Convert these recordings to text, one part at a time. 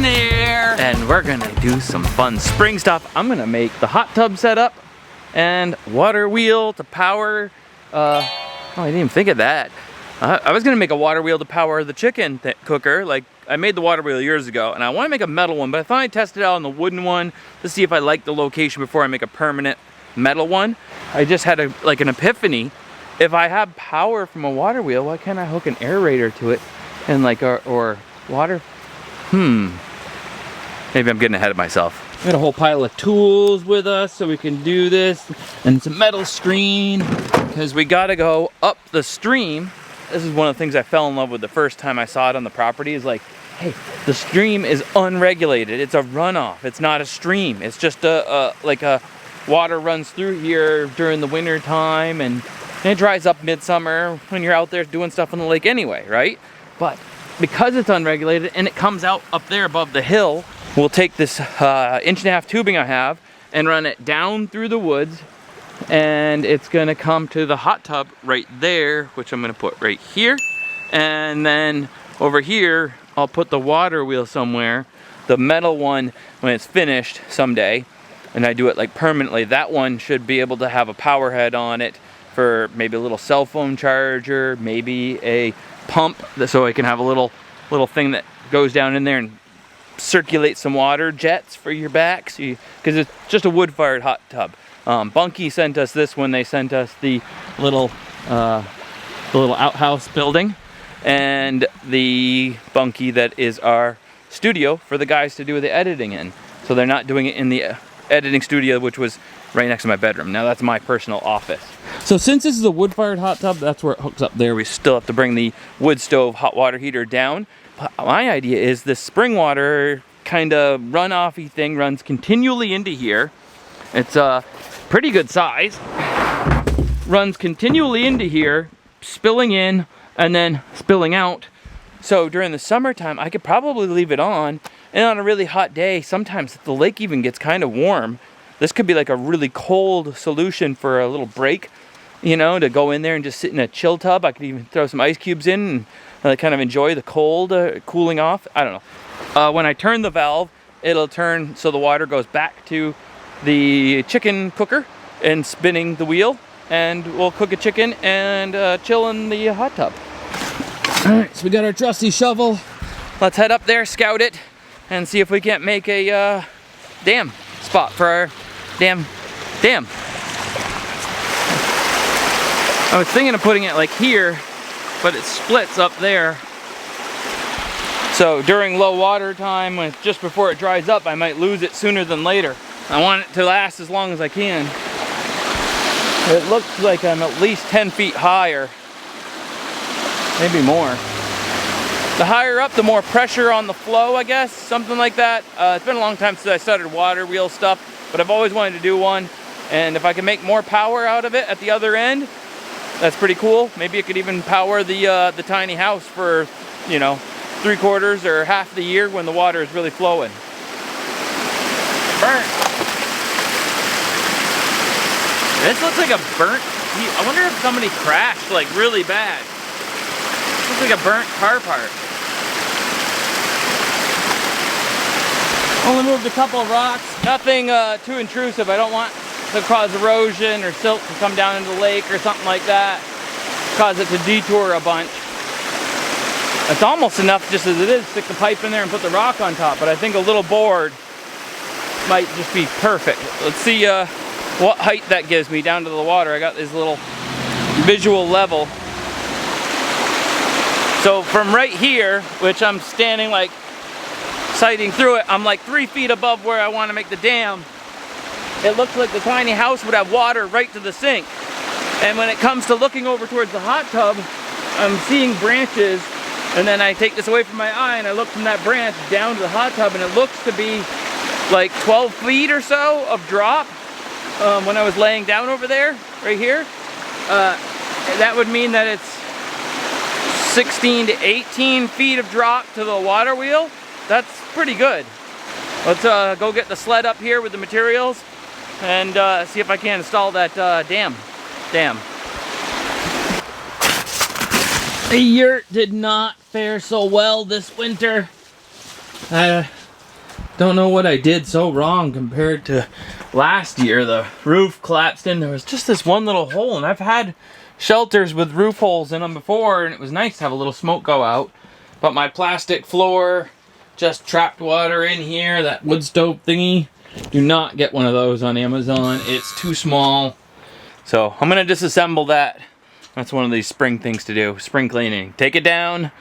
there. And we're gonna do some fun spring stuff. I'm gonna make the hot tub setup and water wheel to power, oh, I didn't even think of that. I was gonna make a water wheel to power the chicken cooker. Like, I made the water wheel years ago, and I wanna make a metal one, but I thought I'd test it out on the wooden one to see if I like the location before I make a permanent metal one. I just had like an epiphany. If I have power from a water wheel, why can't I hook an aerator to it and like, or water? Maybe I'm getting ahead of myself. We got a whole pile of tools with us so we can do this, and it's a metal screen because we gotta go up the stream. This is one of the things I fell in love with the first time I saw it on the property, is like, hey, the stream is unregulated. It's a runoff. It's not a stream. It's just like a water runs through here during the winter time, and it dries up midsummer when you're out there doing stuff on the lake anyway, right? But because it's unregulated and it comes out up there above the hill, we'll take this 1.5-inch tubing I have and run it down through the woods, and it's gonna come to the hot tub right there, which I'm gonna put right here. And then over here, I'll put the water wheel somewhere. The metal one, when it's finished someday, and I do it like permanently, that one should be able to have a power head on it for maybe a little cell phone charger, maybe a pump, so I can have a little thing that goes down in there and circulate some water jets for your back, because it's just a wood-fired hot tub. Bunky sent us this when they sent us the little outhouse building, and the bunky that is our studio for the guys to do the editing in. So they're not doing it in the editing studio, which was right next to my bedroom. Now that's my personal office. So since this is a wood-fired hot tub, that's where it hooks up there. We still have to bring the wood stove hot water heater down. But my idea is this spring water kind of runoff-y thing runs continually into here. It's a pretty good size. Runs continually into here, spilling in and then spilling out. So during the summertime, I could probably leave it on, and on a really hot day, sometimes the lake even gets kind of warm. This could be like a really cold solution for a little break, you know, to go in there and just sit in a chill tub. I could even throw some ice cubes in and kind of enjoy the cold cooling off. I don't know. When I turn the valve, it'll turn so the water goes back to the chicken cooker and spinning the wheel, and we'll cook a chicken and chill in the hot tub. All right, so we got our trusty shovel. Let's head up there, scout it, and see if we can't make a dam spot for our dam. I was thinking of putting it like here, but it splits up there. So during low water time, when just before it dries up, I might lose it sooner than later. I want it to last as long as I can. It looks like I'm at least 10 feet higher, maybe more. The higher up, the more pressure on the flow, I guess, something like that. It's been a long time since I started water wheel stuff, but I've always wanted to do one. And if I can make more power out of it at the other end, that's pretty cool. Maybe it could even power the tiny house for, you know, 3/4 or half the year when the water is really flowing. Burnt. This looks like a burnt. I wonder if somebody crashed like really bad. Looks like a burnt car part. Only moved a couple of rocks. Nothing too intrusive. I don't want to cause erosion or silt to come down into the lake or something like that. Cause it to detour a bunch. It's almost enough just as it is, stick the pipe in there and put the rock on top, but I think a little board might just be perfect. Let's see what height that gives me down to the water. I got this little visual level. So from right here, which I'm standing like sighting through it, I'm like 3 feet above where I want to make the dam. It looks like the tiny house would have water right to the sink. And when it comes to looking over towards the hot tub, I'm seeing branches, and then I take this away from my eye and I look from that branch down to the hot tub, and it looks to be like 12 feet or so of drop. When I was laying down over there, right here, that would mean that it's 16 to 18 feet of drop to the water wheel. That's pretty good. Let's go get the sled up here with the materials and see if I can install that dam. The yurt did not fare so well this winter. Don't know what I did so wrong compared to last year. The roof collapsed in. There was just this one little hole, and I've had shelters with roof holes in them before, and it was nice to have a little smoke go out. But my plastic floor just trapped water in here. That wood stove thingy. Do not get one of those on Amazon. It's too small. So I'm gonna disassemble that. That's one of these spring things to do. Spring cleaning. Take it down.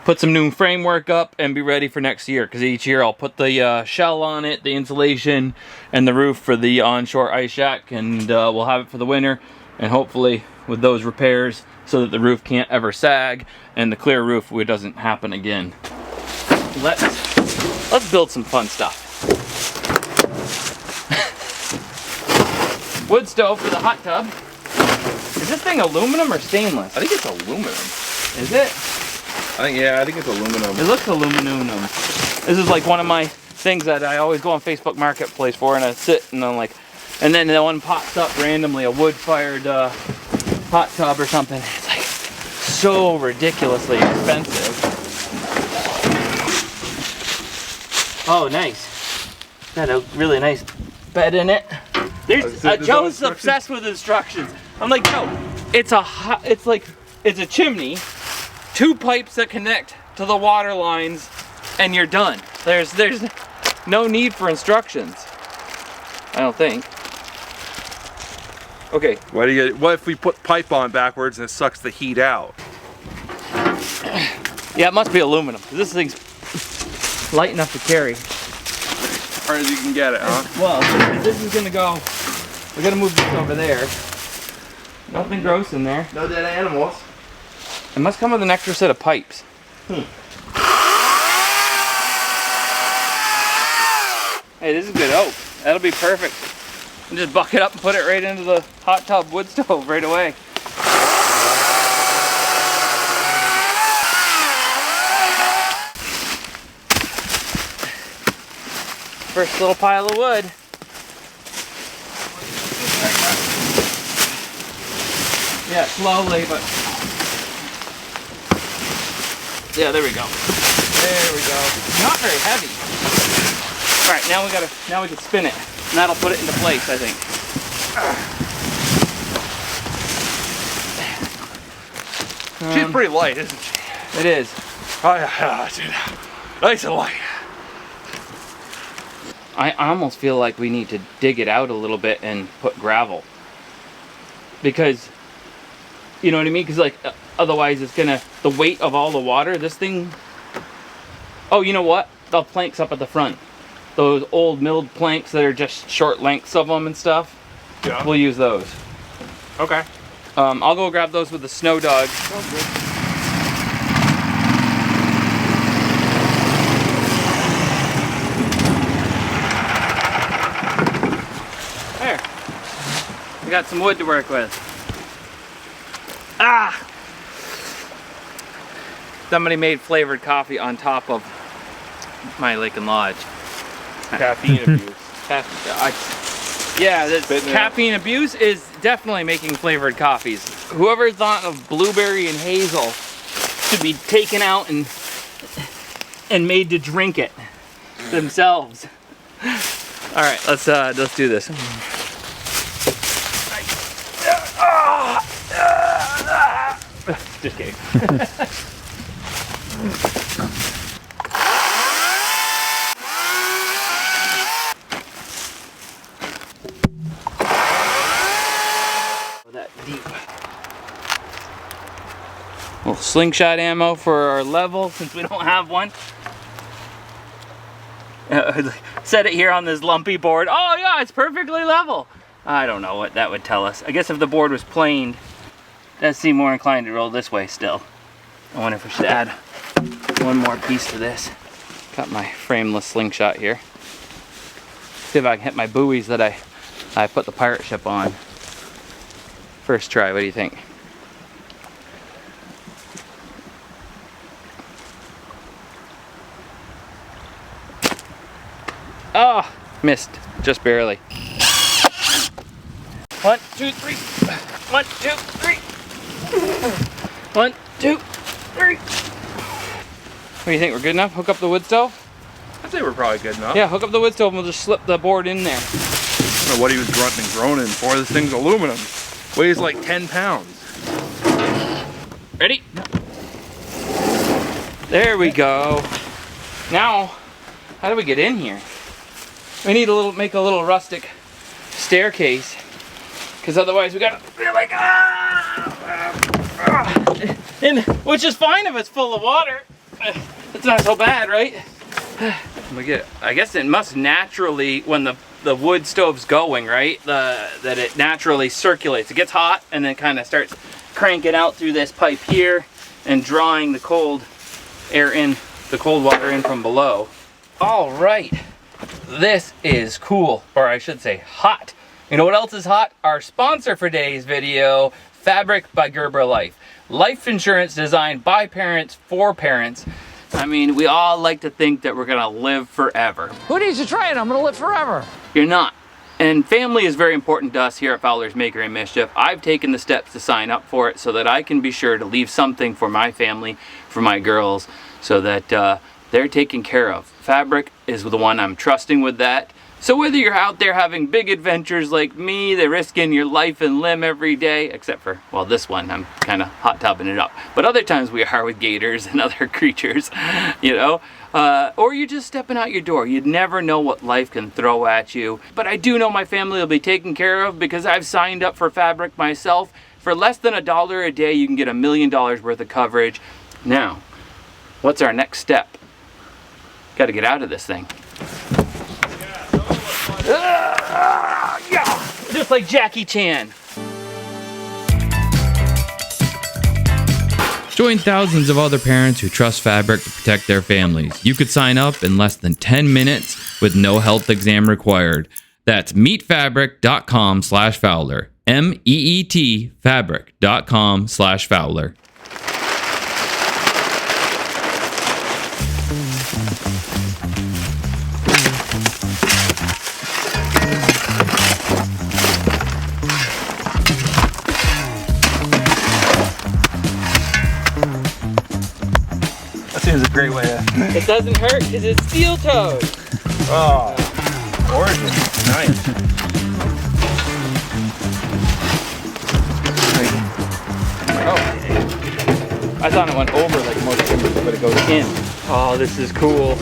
Put some new framework up and be ready for next year, because each year I'll put the shell on it, the insulation, and the roof for the onshore ice shack, and we'll have it for the winter, and hopefully with those repairs so that the roof can't ever sag and the clear roof doesn't happen again. Let's build some fun stuff. Wood stove for the hot tub. Is this thing aluminum or stainless? I think it's aluminum. Is it? I think it's aluminum. It looks aluminum. This is like one of my things that I always go on Facebook Marketplace for, and I sit and I'm like, and then the one pops up randomly, a wood-fired hot tub or something. It's like so ridiculously expensive. Oh, nice. Got a really nice bed in it. Joe's obsessed with instructions. I'm like, Joe, it's a chimney. 2 pipes that connect to the water lines, and you're done. There's no need for instructions. I don't think. Okay. What if we put pipe on backwards and it sucks the heat out? Yeah, it must be aluminum. This thing's light enough to carry. As hard as you can get it, huh? Well, this is gonna go. We're gonna move this over there. Nothing gross in there. No dead animals. It must come with an extra set of pipes. Hey, this is good oak. That'll be perfect. And just buck it up and put it right into the hot tub wood stove right away. First little pile of wood. Yeah, slowly, but yeah, there we go. There we go. Not very heavy. All right, now we can spin it, and that'll put it into place, I think. She's pretty light, isn't she? It is. Oh yeah, dude. Nice and light. I almost feel like we need to dig it out a little bit and put gravel, because, you know what I mean? Because like otherwise it's gonna, the weight of all the water, this thing. Oh, you know what? The planks up at the front, those old milled planks that are just short lengths of them and stuff. Yeah. We'll use those. Okay. I'll go grab those with the snow dog. Sounds good. There. We got some wood to work with. Ah! Somebody made flavored coffee on top of my Lake and Lodge. Caffeine abuse. Yeah, the caffeine abuse is definitely making flavored coffees. Whoever thought of blueberry and hazel should be taken out and made to drink it themselves. All right, let's do this. Just kidding. That deep. Little slingshot ammo for our level, since we don't have one. Set it here on this lumpy board. Oh yeah, it's perfectly level. I don't know what that would tell us. I guess if the board was planed, it does seem more inclined to roll this way still. I wonder if we should add one more piece to this. Got my frameless slingshot here. See if I can hit my buoys that I put the pirate ship on. First try, what do you think? Oh, missed, just barely. 1, 2, 3. 1, 2, 3. 1, 2, 3. What do you think, we're good enough? Hook up the wood stove? I'd say we're probably good enough. Yeah, hook up the wood stove and we'll just slip the board in there. I don't know what he was grunting and groaning for. This thing's aluminum. Weighs like 10 pounds. Ready? There we go. Now, how do we get in here? We need to make a little rustic staircase, because otherwise we gotta be like, and which is fine if it's full of water. It's not so bad, right? I guess it must naturally, when the wood stove's going, right, that it naturally circulates. It gets hot and then kind of starts cranking out through this pipe here and drawing the cold air in, the cold water in from below. All right, this is cool, or I should say hot. You know what else is hot? Our sponsor for today's video, Fabric by Gerber Life. Life insurance designed by parents for parents. I mean, we all like to think that we're gonna live forever. Who needs to try it? I'm gonna live forever. You're not. And family is very important to us here at Fowler's Makery and Mischief. I've taken the steps to sign up for it so that I can be sure to leave something for my family, for my girls, so that they're taken care of. Fabric is the one I'm trusting with that. So whether you're out there having big adventures like me, they're risking your life and limb every day, except for, well, this one, I'm kind of hot tubbing it up. But other times we are with gators and other creatures, you know. Or you're just stepping out your door. You'd never know what life can throw at you. But I do know my family will be taken care of because I've signed up for Fabric myself. For less than $1 a day, you can get $1 million worth of coverage. Now, what's our next step? Got to get out of this thing. Yeah, just like Jackie Chan. Join thousands of other parents who trust Fabric to protect their families. You could sign up in less than 10 minutes with no health exam required. That's meetfabric.com/Fowler. MEET fabric.com/Fowler. Seems a great way to... It doesn't hurt because it's steel-toed. Oh, gorgeous. Nice. Oh. I thought it went over like most timbers, but it goes in. Oh, this is cool.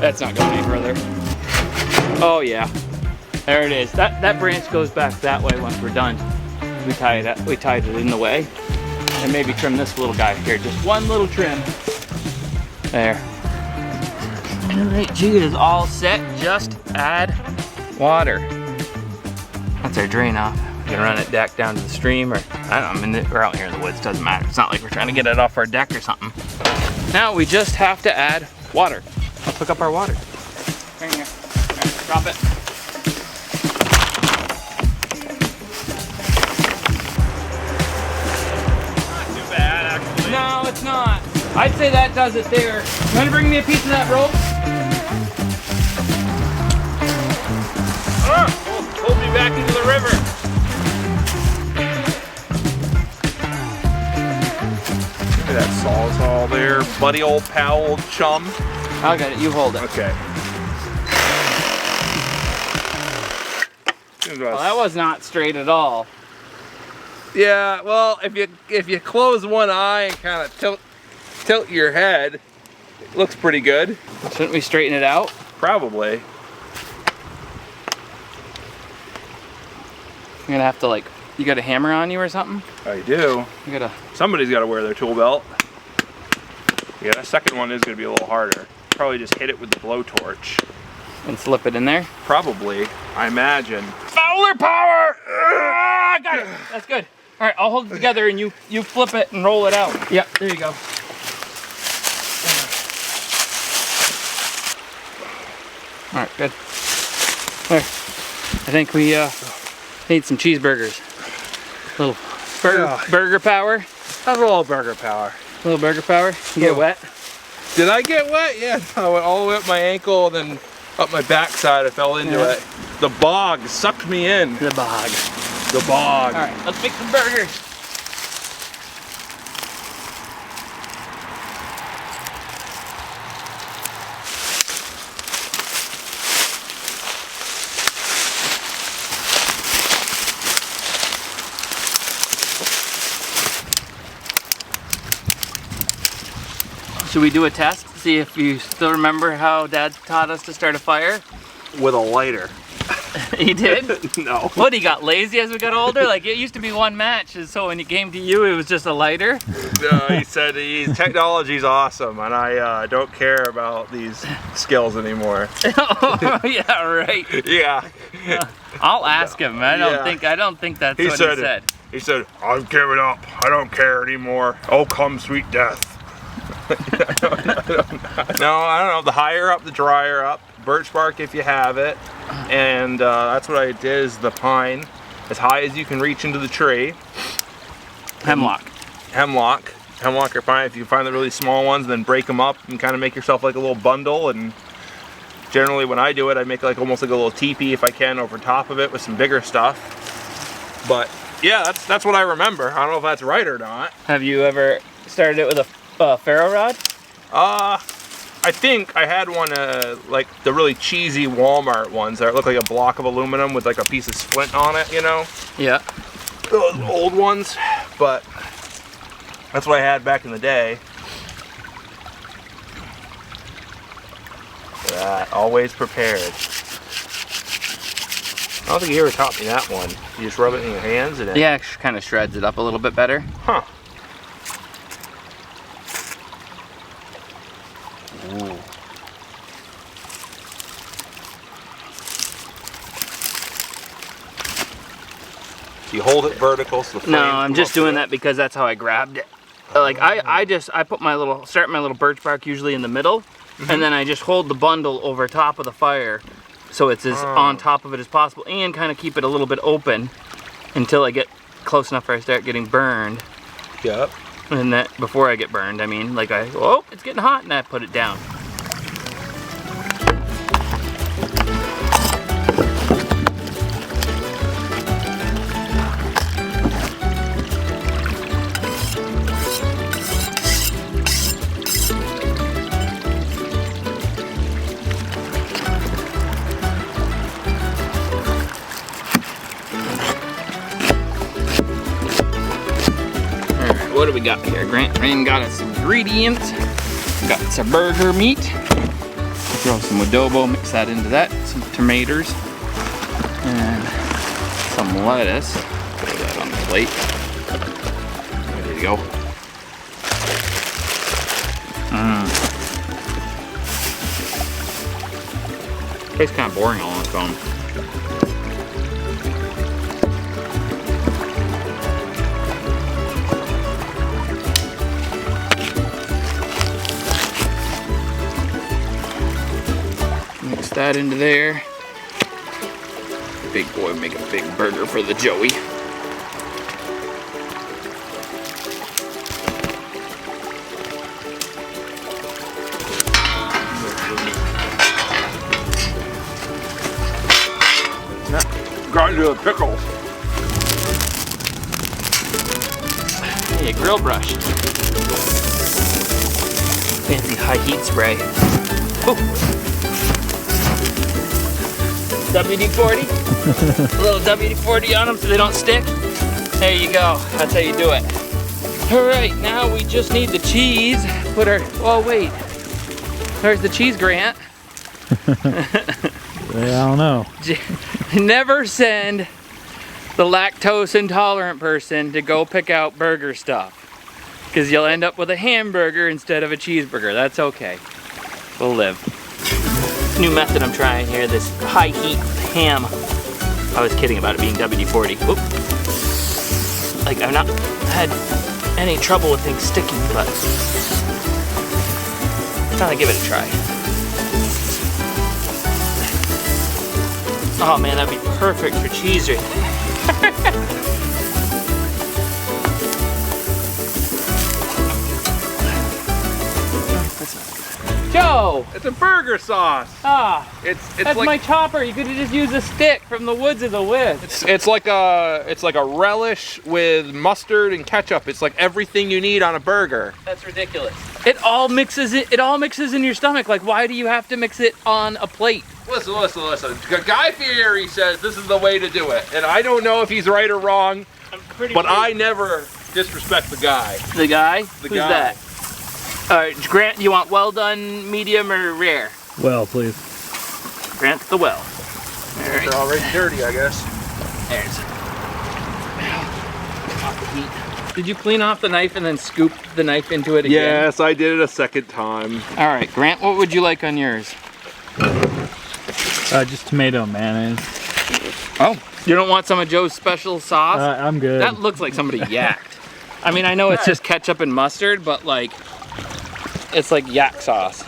That's not going any further. Oh yeah. There it is. That branch goes back that way once we're done. We tied it in the way. And maybe trim this little guy here. Just one little trim. There. Alright, G is all set. Just add water. That's our drain off. We can run it back down to the stream, or I don't know, we're out here in the woods, doesn't matter. It's not like we're trying to get it off our deck or something. Now we just have to add water. Let's hook up our water. Right here. Right, drop it. No, it's not. I'd say that does it there. You want to bring me a piece of that rope? Hold me back into the river. Look at that sawzall there. Buddy old pal, old chum. I got it. You hold it. Okay. Well, that was not straight at all. Yeah, well, if you close one eye and kind of tilt your head, it looks pretty good. Shouldn't we straighten it out? Probably. You're gonna have to, like, you got a hammer on you or something? I do. You gotta. Somebody's got to wear their tool belt. Yeah, that second one is going to be a little harder. Probably just hit it with the blowtorch. And slip it in there? Probably, I imagine. Fowler power! I got it. That's good. All right, I'll hold it together and you flip it and roll it out. Yep, there you go. All right, good. There. I think we need some cheeseburgers. Little burger power. That's a little burger power. Little burger power. You get wet? Did I get wet? Yeah, I went all the way up my ankle and then up my backside. I fell into it. The bog sucked me in. The bog. The bog. All right, let's make some burgers. Should we do a test? See if you still remember how Dad taught us to start a fire? With a lighter. He did? No. What, he got lazy as we got older? Like, it used to be one match, and so when it came to you, it was just a lighter? He said technology's awesome, and I don't care about these skills anymore. Oh, yeah, right. Yeah. I'll ask him. I don't think that's what he said. He said, I'm giving up. I don't care anymore. Oh, come sweet death. No, I don't know. The higher up, the drier up. Birch bark if you have it. And that's what I did, is the pine as high as you can reach into the tree. Hemlock or pine. If you find the really small ones, then break them up and kind of make yourself like a little bundle. And generally when I do it, I make like almost like a little teepee if I can over top of it with some bigger stuff. But yeah, that's what I remember. I don't know if that's right or not. Have you ever started it with a ferro rod? I think I had one, like the really cheesy Walmart ones that look like a block of aluminum with like a piece of splint on it, you know? Yeah. Those old ones, but that's what I had back in the day. Always prepared. I don't think you ever taught me that one. You just rub it in your hands and Yeah, it kind of shreds it up a little bit better. Huh. Ooh. So you hold it vertical so the flames No, I'm come just up doing with that because that's how I grabbed it. Like I put start my little birch bark usually in the middle, and then I just hold the bundle over top of the fire, so it's as on top of it as possible, and kind of keep it a little bit open until I get close enough where I start getting burned. Yep. And that before I get burned, I mean, like oh, it's getting hot, and I put it down. What do we got here? Rain got us some ingredients. Got some burger meat. Throw some adobo, mix that into that. Some tomatoes and some lettuce. Throw that on the plate. There you go. Tastes kind of boring all on its own. Mix that into there. Big boy, make a big burger for the Joey. Grind to a pickle. Hey, a grill brush. Fancy high heat spray. Ooh. WD-40. A little WD-40 on them so they don't stick. There you go. That's how you do it. All right, now we just need the cheese. Oh wait. There's the cheese, Grant. I don't know. Never send the lactose intolerant person to go pick out burger stuff, because you'll end up with a hamburger instead of a cheeseburger. That's okay. We'll live. New method I'm trying here, this high heat ham. I was kidding about it being WD-40. Oop. Like, I've not had any trouble with things sticking, but I'm gonna give it a try. Oh man, that'd be perfect for cheese right there. Joe! It's a burger sauce. Ah, It's that's like my chopper. You could have just used a stick from the woods as a whisk. it's like a relish with mustard and ketchup. It's like everything you need on a burger. That's ridiculous. It all mixes in your stomach. Like, why do you have to mix it on a plate? Listen. Guy Fieri says this is the way to do it, and I don't know if he's right or wrong, but I never disrespect the guy. The guy? The Who's guy. that? Alright, Grant, you want well done, medium, or rare? Well, please. Grant's the well. They're already dirty, I guess. There's off the heat. Did you clean off the knife and then scoop the knife into it again? Yes, I did it a second time. Alright, Grant, what would you like on yours? Just tomato and mayonnaise. Oh, you don't want some of Joe's special sauce? I'm good. That looks like somebody yacked. I mean, I know it's just ketchup and mustard, but like, it's like yak sauce.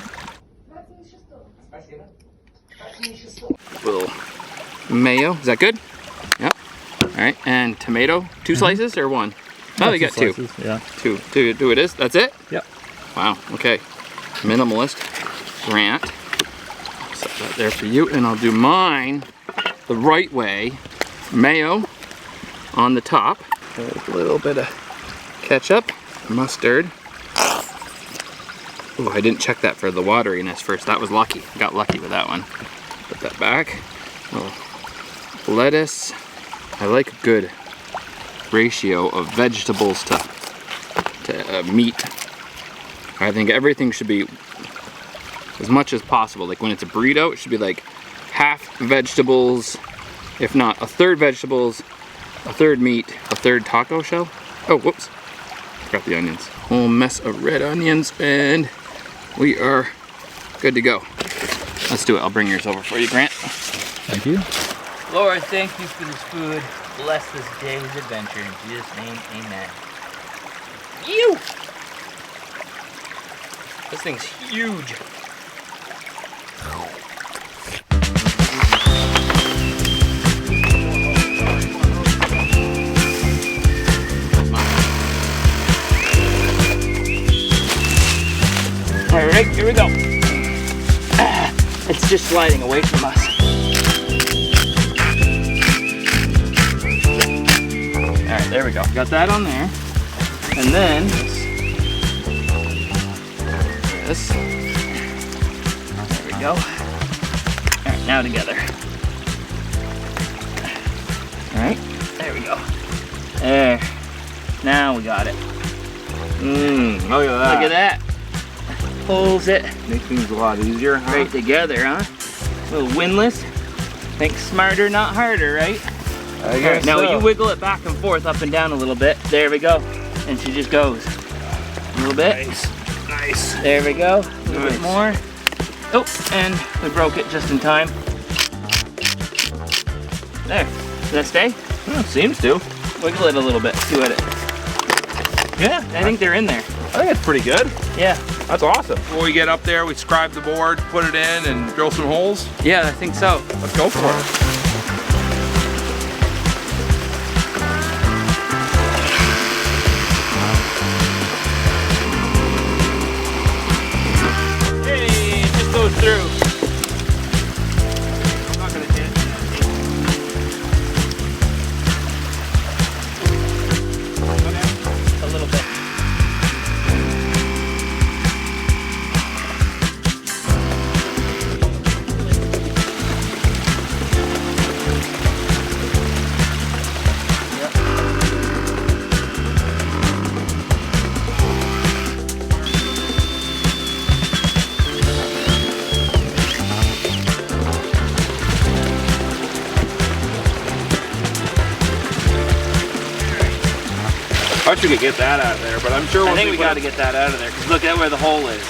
Little mayo, is that good? Yep. Alright, and tomato, 2 slices or 1? Oh, you got 2. Slices, yeah. 2 it is, that's it? Yep. Wow, okay. Minimalist, Grant. Set that there for you, and I'll do mine the right way. Mayo on the top. A little bit of ketchup, mustard. Oh, I didn't check that for the wateriness first. That was lucky. Got lucky with that one. Put that back. Oh, lettuce. I like a good ratio of vegetables to meat. I think everything should be as much as possible. Like when it's a burrito, it should be like half vegetables, if not a third vegetables, a third meat, a third taco shell. Oh, whoops. Forgot the onions. Whole mess of red onions, and we are good to go. Let's do it. I'll bring yours over for you, Grant. Thank you. Lord, thank you for this food. Bless this day's adventure. In Jesus' name, amen. You! This thing's huge. All right, here we go. It's just sliding away from us. All right, there we go. Got that on there. And then this. There we go. All right, now together. All right, there we go. There. Now we got it. Look at that. Look at that. Pulls it Makes things a lot easier, huh? right together, huh? A little windlass. Think smarter, not harder, right? I guess Now so. you wiggle it back and forth, up and down a little bit. There we go. And she just goes. A little bit. Nice. Nice. There we go. A little Nice. bit more. Oh, and we broke it just in time. There. Does that stay? Yeah, seems to. Wiggle it a little bit. See what it. Yeah, I think they're in there. I think it's pretty good. Yeah. That's awesome. Before we get up there, we scribe the board, put it in, and drill some holes. Yeah, I think so. Let's go for it. Hey, it just goes through. I'm not gonna hit. A little bit. I thought you could get that out of there, but I'm sure I once think we put got to get that out of there, because look at where the hole is.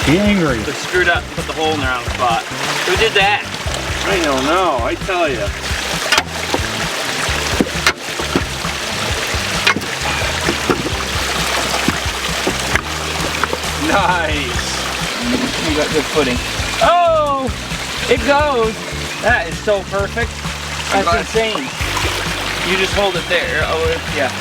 Be angry. We screwed up and put the hole in the wrong spot. Who did that? I don't know, I tell you. Nice. You got good footing. Oh! It goes! That is so perfect. That's Nice. insane. You just hold it there. Oh, yeah.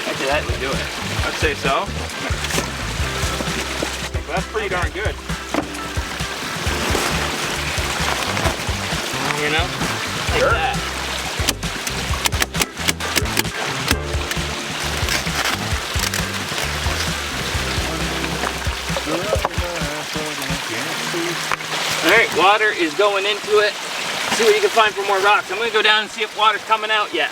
Actually, that would do it. I'd say so. Well, that's pretty darn good. You know? Like Sure. that. Alright, water is going into it. See what you can find for more rocks. I'm gonna go down and see if water's coming out yet.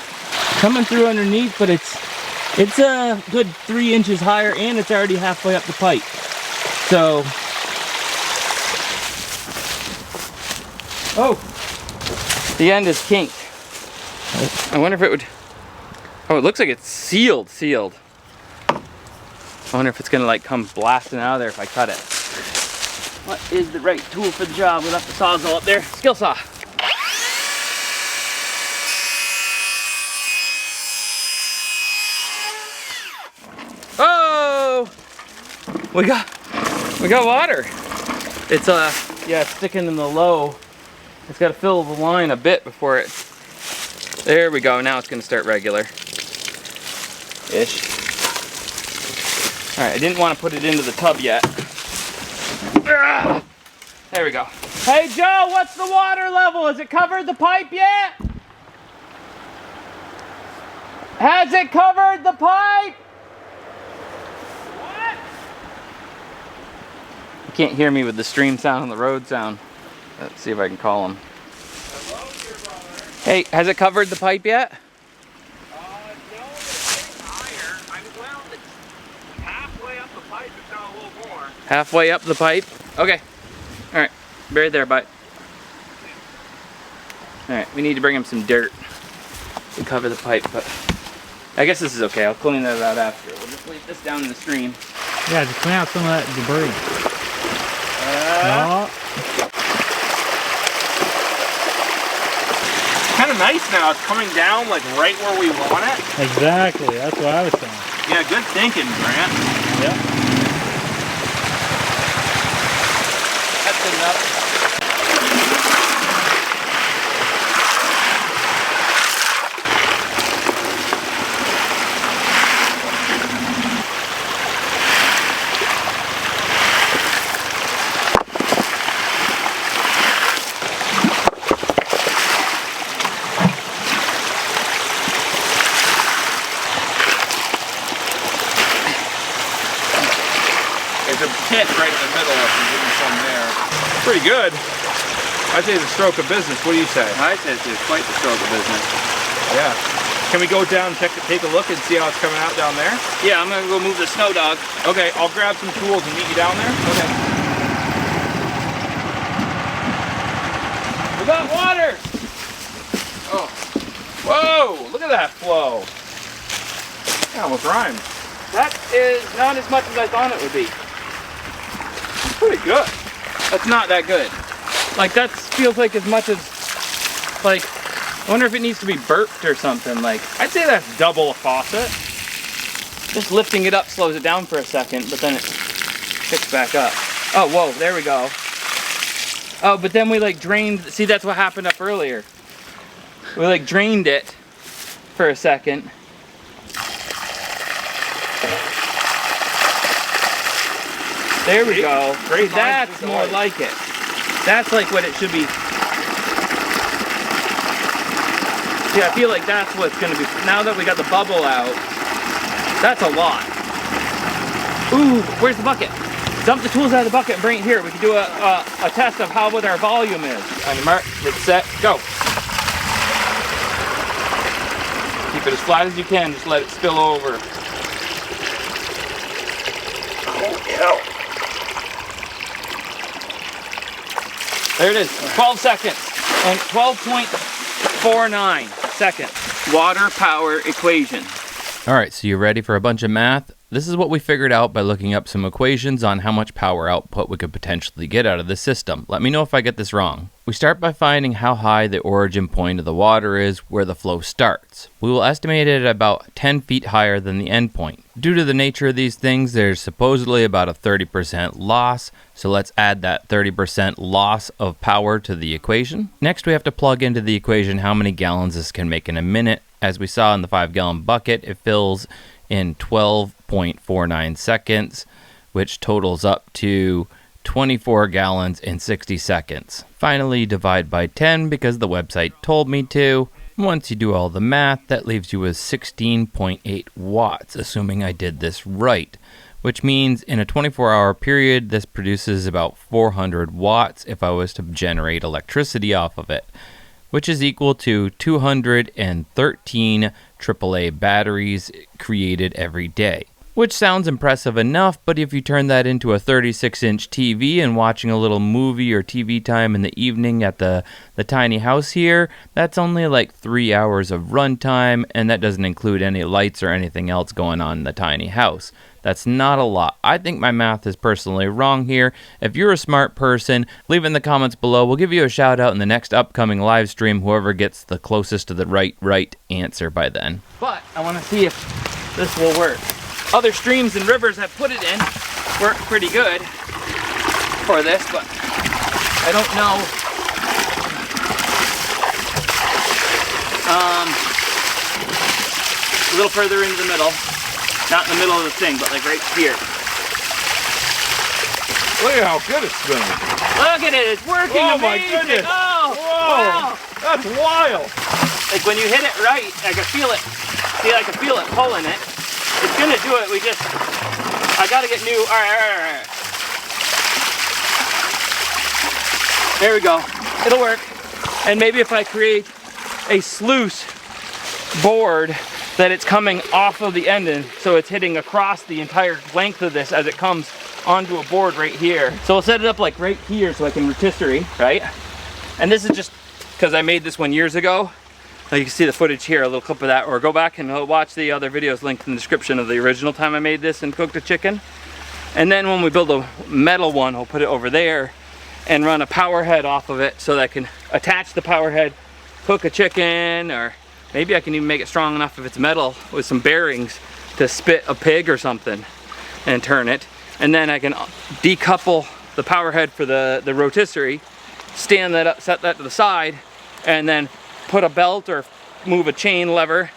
Coming through underneath, but it's a good 3 inches higher and it's already halfway up the pipe. So, oh, the end is kinked. I wonder if it would, oh, it looks like it's sealed. I wonder if it's gonna like come blasting out of there if I cut it. What is the right tool for the job? We left the sawzall up there. Skill saw. Oh! We got water. It's yeah, it's sticking in the low. It's got to fill the line a bit before it. There we go. Now it's going to start regular. Ish. All right, I didn't want to put it into the tub yet. There we go. Hey Joe, what's the water level? Has it covered the pipe yet? Has it covered the pipe? What? You can't hear me with the stream sound and the road sound. Let's see if I can call him. Hello, dear brother. Hey, has it covered the pipe yet? No, it's higher. Well, it's halfway up the pipe, if not a little more. Halfway up the pipe? Okay. All right, right there, bud. All right, we need to bring him some dirt to cover the pipe, but I guess this is okay. I'll clean that out after. We'll just leave this down in the stream. Yeah, just clean out some of that debris. Oh, Kind of nice now. It's coming down like right where we want it. exactly. That's what I was saying. Yeah, good thinking, Grant. Yep. That's enough. There's a pit right in the middle if you give me some there. Pretty good. I'd say it's a stroke of business. What do you say? I said it's quite the stroke of business. Yeah. Can we go down and take a look and see how it's coming out down there? Yeah, I'm gonna go move the snow dog. Okay, I'll grab some tools and meet you down there. Okay. We got water! Oh. Whoa! Look at that flow. That almost rhymed. That is not as much as I thought it would be. Pretty good. That's not that good. Like that feels like as much as, like, I wonder if it needs to be burped or something. Like, I'd say that's double a faucet. just lifting it up slows it down for a second, but then it picks back up. Oh, whoa, there we go. Oh, but then we like drained, see that's what happened up earlier. We like drained it for a second. There we go. Great See, that's more like it. That's like what it should be. See, I feel like that's what's gonna be, now that we got the bubble out, that's a lot. Ooh, where's the bucket? Dump the tools out of the bucket and bring it here. We can do a test of how what our volume is. On your mark, get set, go. Keep it as flat as you can, just let it spill over. There it is, 12 seconds, and 12.49 seconds. Water power equation. All right, so you ready for a bunch of math? This is what we figured out by looking up some equations on how much power output we could potentially get out of the system. Let me know if I get this wrong. We start by finding how high the origin point of the water is where the flow starts. We will estimate it at about 10 feet higher than the end point. Due to the nature of these things, there's supposedly about a 30% loss, so let's add that 30% loss of power to the equation. Next, we have to plug into the equation how many gallons this can make in a minute. As we saw in the 5-gallon bucket, it fills in 12.49 seconds, which totals up to 24 gallons in 60 seconds. Finally, divide by 10 because the website told me to. Once you do all the math, that leaves you with 16.8 watts, assuming I did this right. Which means in a 24-hour period, this produces about 400 watts if I was to generate electricity off of it, which is equal to 213 AAA batteries created every day. Which sounds impressive enough, but if you turn that into a 36-inch TV and watching a little movie or TV time in the evening at the tiny house here, that's only like 3 hours of runtime, and that doesn't include any lights or anything else going on in the tiny house. That's not a lot. I think my math is personally wrong here. If you're a smart person, leave it in the comments below. We'll give you a shout out in the next upcoming live stream, whoever gets the closest to the right answer by then. But I want to see if this will work. Other streams and rivers I've put it in work pretty good for this, but I don't know. A little further into the middle. Not in the middle of the thing, but like right here. Look at how good it's spinning. Look at it, it's working Oh my amazing. goodness. Oh, Whoa, wow. that's wild. Like when you hit it right, I can feel it. See, I can feel it pulling it. It's gonna do it, I gotta get new, all right. There we go, it'll work. And maybe if I create a sluice board that it's coming off of the end, and so it's hitting across the entire length of this as it comes onto a board right here. So I'll set it up like right here so I can rotisserie, right? And this is just because I made this one years ago. You can see the footage here, a little clip of that, or go back and watch the other videos linked in the description of the original time I made this and cooked a chicken. And then when we build a metal one, I'll put it over there and run a power head off of it so that I can attach the power head, cook a chicken, or maybe I can even make it strong enough if it's metal with some bearings to spit a pig or something and turn it. And then I can decouple the power head for the rotisserie, stand that up, set that to the side, and then put a belt or move a chain lever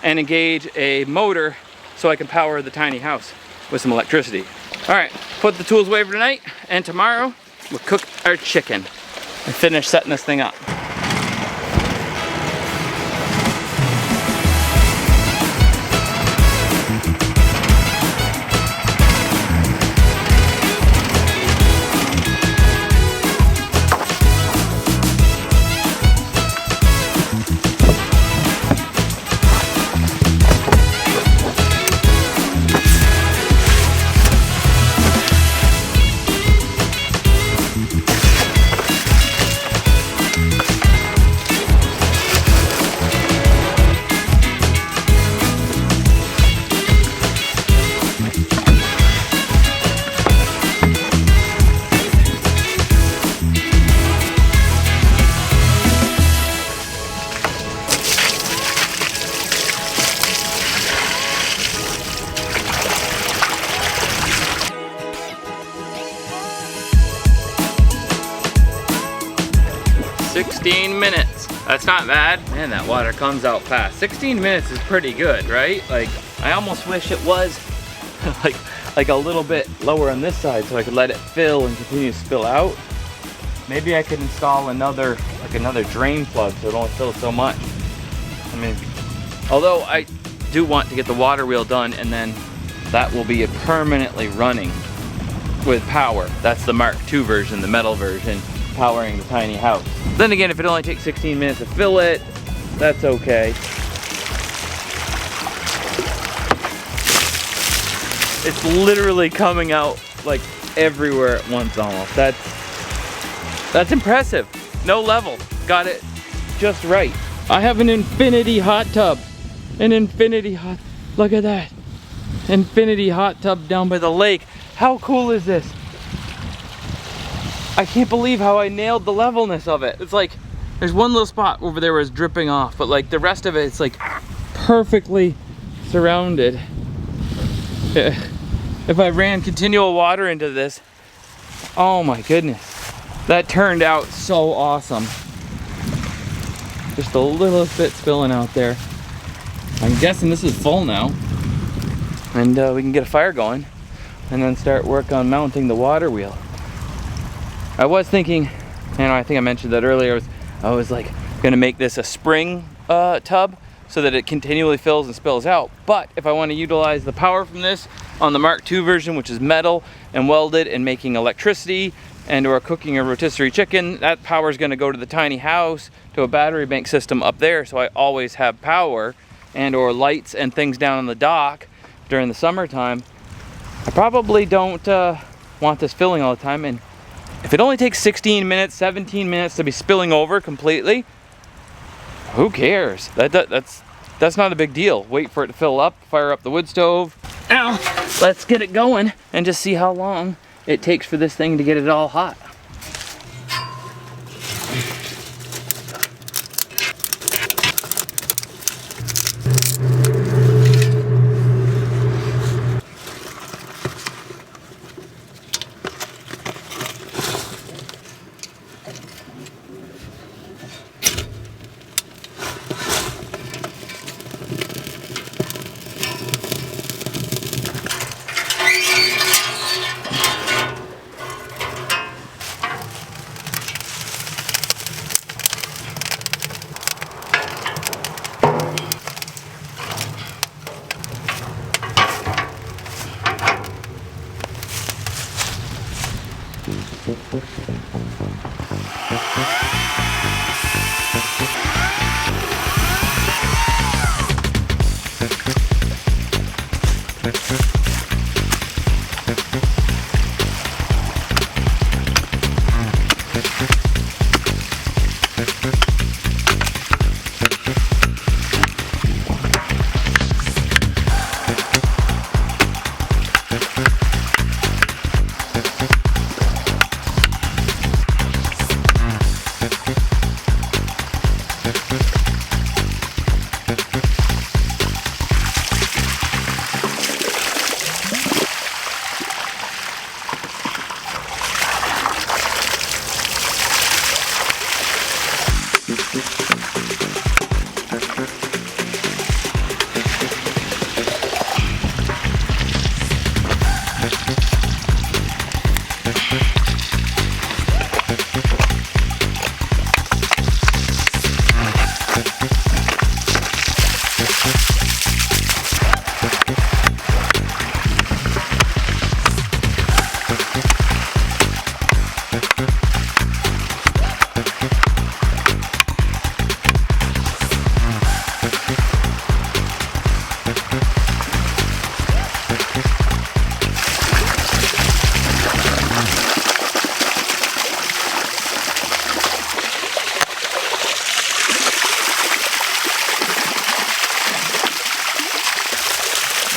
and engage a motor so I can power the tiny house with some electricity. All right, put the tools away for tonight, and tomorrow we'll cook our chicken and finish setting this thing up. 16 minutes. That's not bad. Man, that water comes out fast. 16 minutes is pretty good, right? Like, I almost wish it was like a little bit lower on this side so I could let it fill and continue to spill out. Maybe I could install another drain plug so it don't fill so much. I mean, although I do want to get the water wheel done, and then that will be permanently running with power. That's the Mark II version, the metal version, powering the tiny house. Then again, if it only takes 16 minutes to fill it, that's okay. It's literally coming out like everywhere at once almost. That's impressive. No level. Got it just right. I have an infinity hot tub. Look at that. Infinity hot tub down by the lake. How cool is this? I can't believe how I nailed the levelness of it. It's like, there's one little spot over there where it's dripping off, but like the rest of it, it's like perfectly surrounded. If I ran continual water into this, oh my goodness. That turned out so awesome. Just a little bit spilling out there. I'm guessing this is full now. And we can get a fire going and then start work on mounting the water wheel. I was thinking, I think I mentioned that earlier, I was like gonna make this a spring tub so that it continually fills and spills out. But if I want to utilize the power from this on the Mark II version, which is metal and welded and making electricity and or cooking a rotisserie chicken, that power is going to go to the tiny house, to a battery bank system up there, so I always have power and or lights and things down on the dock during the summertime. I probably don't want this filling all the time, and if it only takes 16 minutes, 17 minutes to be spilling over completely, who cares? That's not a big deal. Wait for it to fill up, fire up the wood stove. Now, let's get it going and just see how long it takes for this thing to get it all hot.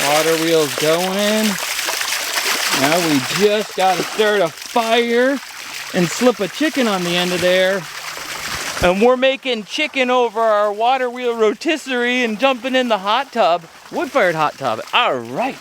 Water wheel's going. Now we just got to start a fire and slip a chicken on the end of there. And we're making chicken over our water wheel rotisserie and jumping in the hot tub, wood-fired hot tub. All right.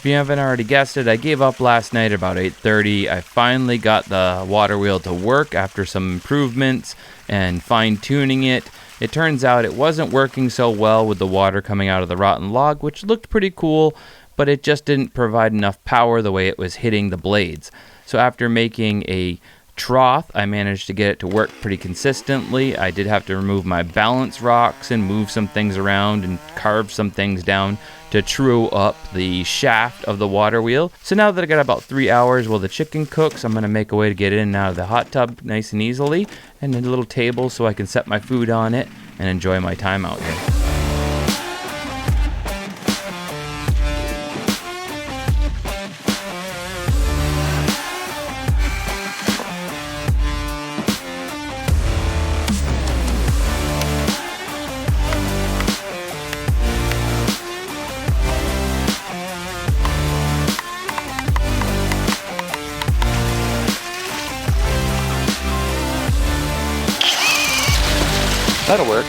If you haven't already guessed it, I gave up last night about 8:30. I finally got the water wheel to work after some improvements and fine-tuning it. It turns out it wasn't working so well with the water coming out of the rotten log, which looked pretty cool, but it just didn't provide enough power the way it was hitting the blades. So after making a trough, I managed to get it to work pretty consistently. I did have to remove my balance rocks and move some things around and carve some things down to true up the shaft of the water wheel. So now that I got about 3 hours while the chicken cooks, I'm going to make a way to get in and out of the hot tub nice and easily, and a little table so I can set my food on it and enjoy my time out here. That'll work.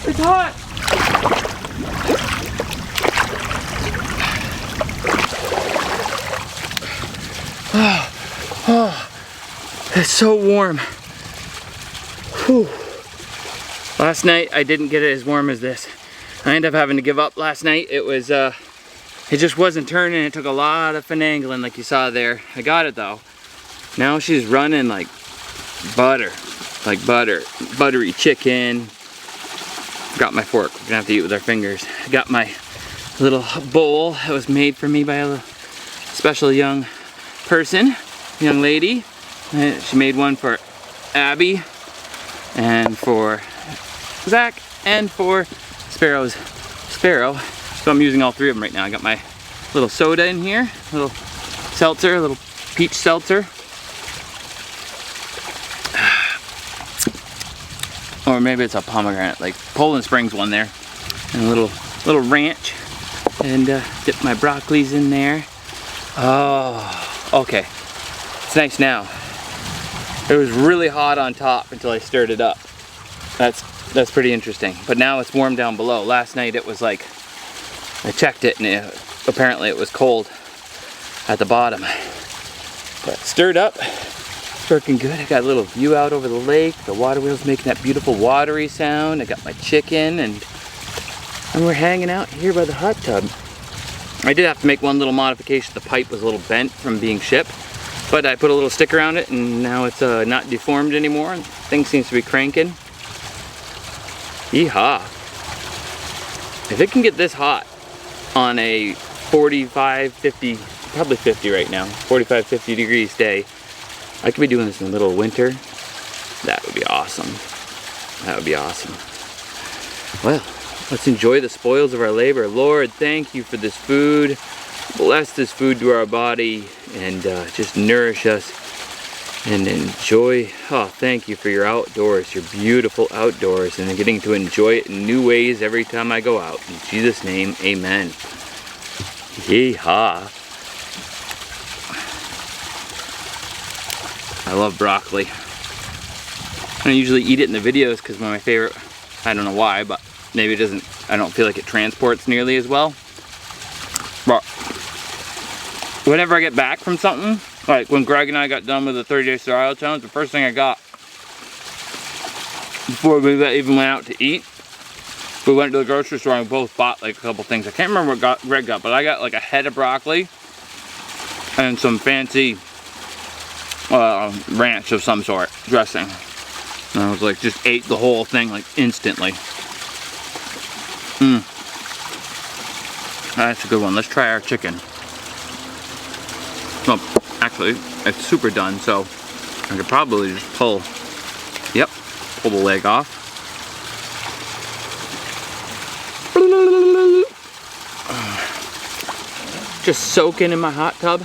It's hot! It's so warm. Whew. Last night I didn't get it as warm as this. I ended up having to give up last night. It was, it just wasn't turning. It took a lot of finagling like you saw there. I got it though. Now she's running like butter. Like butter. Buttery chicken. Got my fork. We're gonna have to eat with our fingers. I got my little bowl that was made for me by a special young person, young lady. She made one for Abby and for Zach and for Sparrow. So I'm using all three of them right now. I got my little soda in here, little seltzer, a little peach seltzer. Or maybe it's a pomegranate, like Poland Springs one there. And a little ranch. And dip my broccolis in there. Oh, okay. It's nice now. It was really hot on top until I stirred it up. That's pretty interesting. But now it's warm down below. Last night it was like, I checked it and apparently it was cold at the bottom. But stirred up, it's working good. I got a little view out over the lake. The water wheel's making that beautiful watery sound. I got my chicken and we're hanging out here by the hot tub. I did have to make one little modification. The pipe was a little bent from being shipped. But I put a little stick around it and now it's not deformed anymore. Thing seems to be cranking. Yeehaw. If it can get this hot on a 45, 50, probably 50 right now, 45, 50 degrees day, I could be doing this in the middle of winter. That would be awesome. That would be awesome. Well, let's enjoy the spoils of our labor. Lord, thank you for this food. Bless this food to our body and just nourish us and enjoy. Oh, thank you for your outdoors, your beautiful outdoors, and getting to enjoy it in new ways every time I go out. In Jesus' name, amen. Yeehaw. I love broccoli. I don't usually eat it in the videos because my favorite, I don't know why, but maybe it doesn't, I don't feel like it transports nearly as well. But whenever I get back from something, like when Greg and I got done with the 30-day survival challenge, the first thing I got before we even went out to eat, we went to the grocery store and we both bought like a couple things. I can't remember what Greg got, but I got like a head of broccoli and some fancy ranch of some sort, dressing. And I was like, just ate the whole thing like instantly. That's a good one. Let's try our chicken. Well, actually, it's super done, so I could probably just pull the leg off. Just soaking in my hot tub.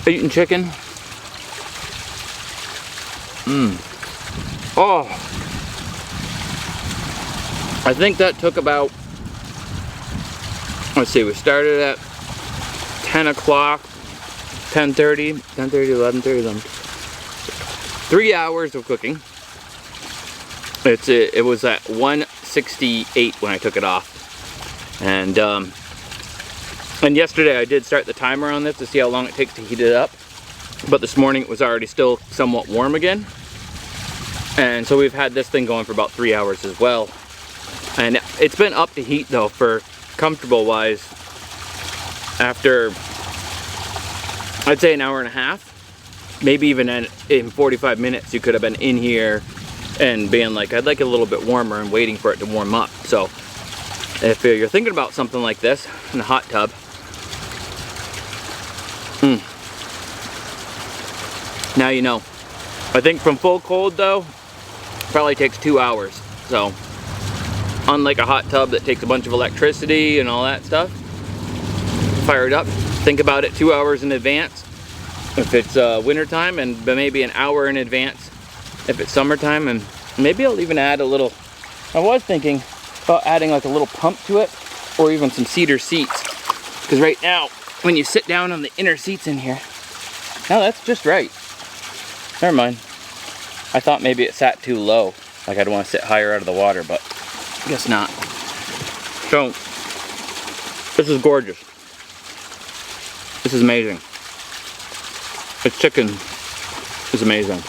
Eating chicken. Oh, I think that took about, let's see, we started at 10 o'clock, 10:30, 11:30, 3 hours of cooking. It was at 168 when I took it off. And yesterday I did start the timer on this to see how long it takes to heat it up. But this morning it was already still somewhat warm again. And so we've had this thing going for about 3 hours as well. And it's been up to heat though for comfortable wise after, I'd say an hour and a half. Maybe even in 45 minutes you could have been in here and being like, I'd like it a little bit warmer and waiting for it to warm up. So if you're thinking about something like this in a hot tub, now you know. I think from full cold though, probably takes 2 hours. So unlike a hot tub that takes a bunch of electricity and all that stuff, fire it up, think about it 2 hours in advance if it's winter time, and maybe an hour in advance if it's summertime. And maybe I'll even add a little, I was thinking about adding like a little pump to it, or even some cedar seats, because right now when you sit down on the inner seats in here, now that's just right. Never mind. I thought maybe it sat too low, like I'd want to sit higher out of the water, but I guess not. So this is gorgeous. This is amazing. This chicken is amazing.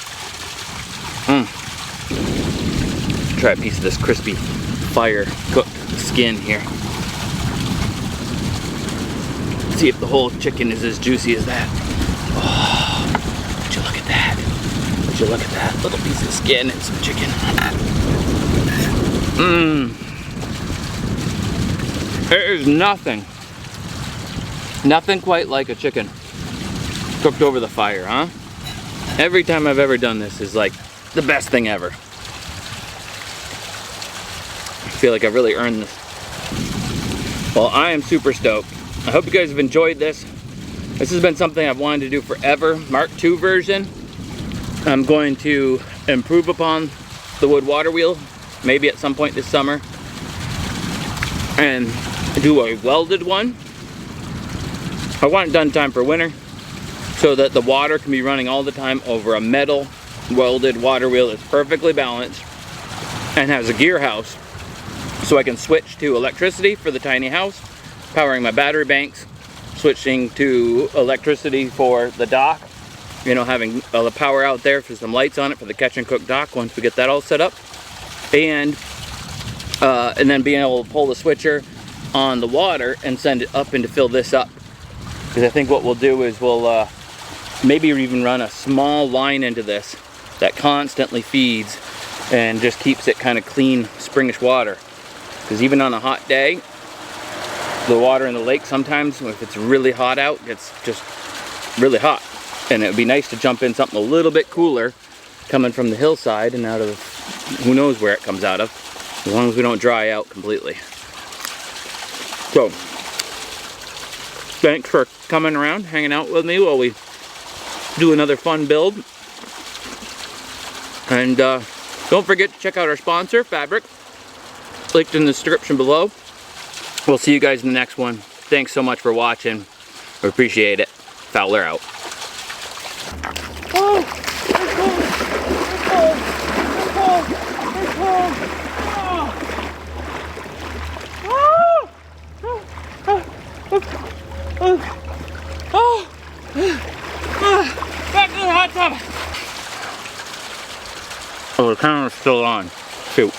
Try a piece of this crispy fire cooked skin here. See if the whole chicken is as juicy as that. Oh, would you look at that? Would you look at that little piece of skin and some chicken? There is nothing quite like a chicken cooked over the fire, huh? Every time I've ever done this is like the best thing ever. I feel like I've really earned this. Well, I am super stoked. I hope you guys have enjoyed this. This has been something I've wanted to do forever. Mark II version. I'm going to improve upon the wood water wheel, maybe at some point this summer, and do a welded one. I want it done in time for winter so that the water can be running all the time over a metal welded water wheel that's perfectly balanced and has a gear house, so I can switch to electricity for the tiny house, powering my battery banks, switching to electricity for the dock, you know, having the power out there for some lights on it for the catch and cook dock once we get that all set up, and then being able to pull the switcher on the water and send it up and to fill this up. Because I think what we'll do is we'll maybe even run a small line into this that constantly feeds and just keeps it kind of clean, springish water. Because even on a hot day, the water in the lake sometimes, if it's really hot out, it's just really hot. And it would be nice to jump in something a little bit cooler coming from the hillside and out of who knows where it comes out of, as long as we don't dry out completely. So, thanks for coming around, hanging out with me while we do another fun build. And don't forget to check out our sponsor, Fabric, linked in the description below. We'll see you guys in the next one. Thanks so much for watching. We appreciate it. Fowler out. Back to the hot tub. Oh, the camera's still on. Shoot.